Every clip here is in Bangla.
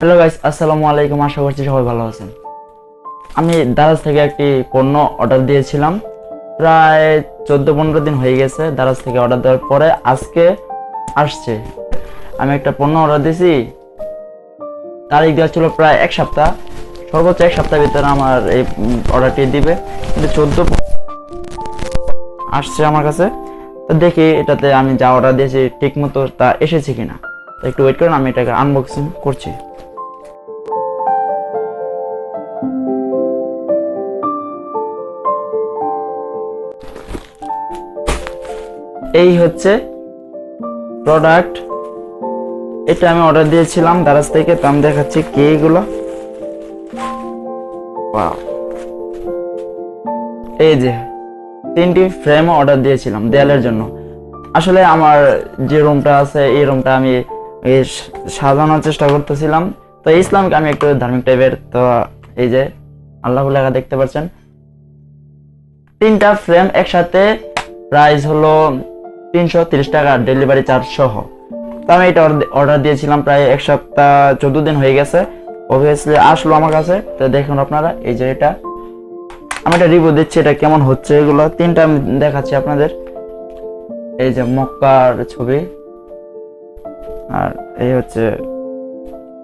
হ্যালো গাইস, আসসালামু আলাইকুম। আশা করছি সবাই ভালো আছেন। আমি দারাজ থেকে একটি পণ্য অর্ডার দিয়েছিলাম, প্রায় 14-15 দিন হয়ে গেছে দারাজ থেকে অর্ডার দেওয়ার পরে আজকে আসছে। আমি একটা পণ্য অর্ডার দিয়েছি, তারিখ দেওয়া ছিল প্রায় এক সপ্তাহ, সর্বোচ্চ এক সপ্তাহের ভিতরে আমার এই অর্ডারটি দিবে, কিন্তু 14 আসছে আমার কাছে। তো দেখি এটাতে আমি যা অর্ডার দিয়েছি ঠিক মতো তা এসেছে কিনা। তো একটু ওয়েট করুন, আমি এটাকে আনবক্সিং করছি। এই হচ্ছে প্রোডাক্ট, এটা আমি অর্ডার দিয়েছিলাম দারাজ থেকে। তো আমি দেখাচ্ছি কি এগুলো। এই যে 3টি ফ্রেম অর্ডার দিয়েছিলাম দেয়ালের জন্য। আসলে আমার যে রুমটা আছে এই রুমটা আমি সাজানোর চেষ্টা করতেছিলাম। তো ইসলামকে আমি একটু ধার্মিক টাইপের, তো এই যে আল্লাহ লেখা দেখতে পাচ্ছেন। 3টা ফ্রেম একসাথে প্রাইস হলো 330 টাকা, ডেলিভারি চার্জ সহ। তো আমি এটা অর্ডার দিয়েছিলাম প্রায় এক সপ্তাহ 14 দিন হয়ে গেছে। অবভিয়াসলি আসলো আমার কাছে। তো দেখুন আপনারা, এই যে এটা আমি একটা রিভিউ দিচ্ছি এটা কেমন হচ্ছে। এগুলো 3টা আমি দেখাচ্ছি আপনাদের। এই যে মক্কার ছবি, আর এই হচ্ছে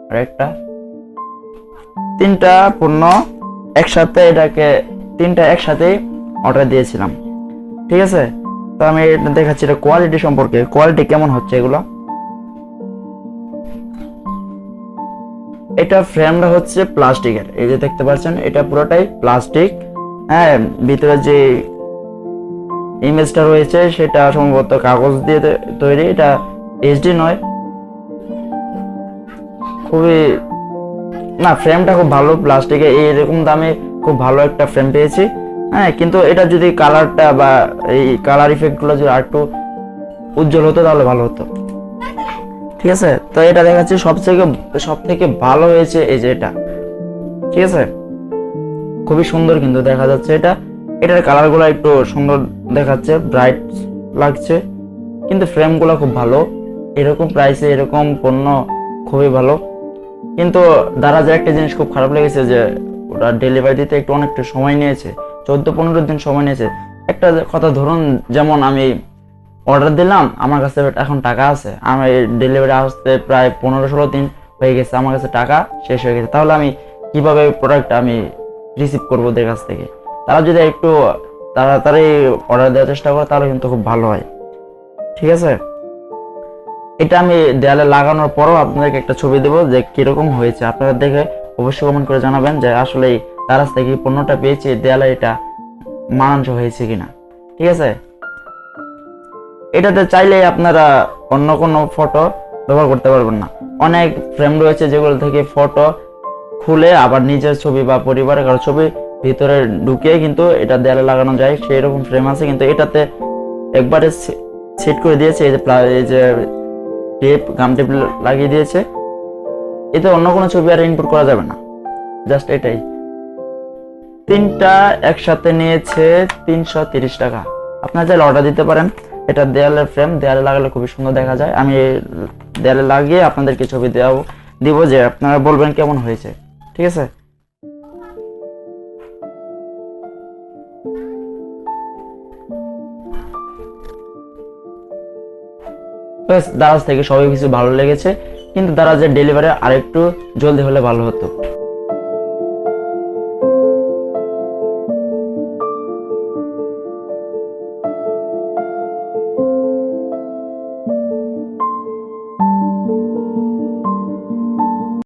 আরেকটা। 3টা পণ্য একসাথে, এটাকে 3টা একসাথেই অর্ডার দিয়েছিলাম, ঠিক আছে। তো আমি এটা দেখাচ্ছি এটা কোয়ালিটি সম্পর্কে, কোয়ালিটি কেমন হচ্ছে এগুলো। এটা ফ্রেমটা হচ্ছে প্লাস্টিকের, এই যে দেখতে পাচ্ছেন এটা পুরোটাই প্লাস্টিক। হ্যাঁ, ভিতরে যে ইমেজটা রয়েছে সেটা সম্ভবত কাগজ দিয়ে তৈরি, এটা এইচডি নয়। খুবই না, ফ্রেমটা খুব ভালো প্লাস্টিকে, এইরকম দামে খুব ভালো একটা ফ্রেম পেয়েছি। হ্যাঁ, কিন্তু এটা যদি কালারটা বা এই কালার ইফেক্ট গুলো যদি আরেকটু উজ্জ্বল হতো তাহলে ভালো হতো, ঠিক আছে। তো এটা দেখাচ্ছি সব থেকে ভালো হয়েছে এই যে এটা, ঠিক আছে। খুবই সুন্দর কিন্তু দেখা যাচ্ছে এটার কালার গুলো একটু সুন্দর দেখাচ্ছে, ব্রাইট লাগছে, কিন্তু ফ্রেম গুলো খুব ভালো। এরকম প্রাইসে এরকম পণ্য খুবই ভালো। কিন্তু দারাজের একটা জিনিস খুব খারাপ লেগেছে যে ওটা ডেলিভারি দিতে একটু অনেকটা সময় নিয়েছে, 14-15 দিন সময় নিয়েছে। একটা কথা ধরুন, যেমন আমি অর্ডার দিলাম, আমার কাছে এখন টাকা আছে, আমার ডেলিভারি আসতে প্রায় 15-16 দিন হয়ে গেছে, আমার কাছে টাকা শেষ হয়ে গেছে, তাহলে আমি কিভাবে প্রোডাক্টটা আমি রিসিভ করবো ওদের কাছ থেকে? তারা যদি একটু তাড়াতাড়ি অর্ডার দেওয়ার চেষ্টা করে তাহলে কিন্তু খুব ভালো হয়, ঠিক আছে। এটা আমি দেয়ালে লাগানোর পরও আপনাদেরকে একটা ছবি দেবো যে কিরকম হয়েছে। আপনারা দেখে অবশ্যই কমেন্ট করে জানাবেন যে আসলে দারাজ থেকে পণ্যটা পেয়েছি দেয়ালে এটা মানানসই হয়েছে কিনা, ঠিক আছে। এটাতে চাইলে আপনারা অন্য কোনো ফটো ব্যবহার করতে পারবেন না। অনেক ফ্রেম রয়েছে যেগুলো থেকে ফটো খুলে আবার নিজের ছবি বা পরিবারের কারো ছবি ভিতরে ঢুকিয়ে কিন্তু এটা দেয়ালে লাগানো যায়, সেই রকম ফ্রেম আছে। কিন্তু এটাতে একবারে সেট করে দিয়েছে, এই যে গাম টেপ লাগিয়ে দিয়েছে, এতে অন্য কোনো ছবি আর ইনপুট করা যাবে না, জাস্ট এটাই। 3টা একসাথে নিয়েছে 330 টাকা। আপনারা চাইলে অর্ডার দিতে পারেন। এটা দেয়ালের ফ্রেম, দেয়ালে লাগালে খুবই সুন্দর দেখা যায়। আমি দেয়ালে লাগিয়ে আপনাদেরকে ছবি দিব যে আপনারা বলবেন কেমন হয়েছে, ঠিক আছে। দারাজ থেকে সবই কিছু ভালো লেগেছে, কিন্তু দারাজের ডেলিভারি আরেকটু জলদি হলে ভালো হতো।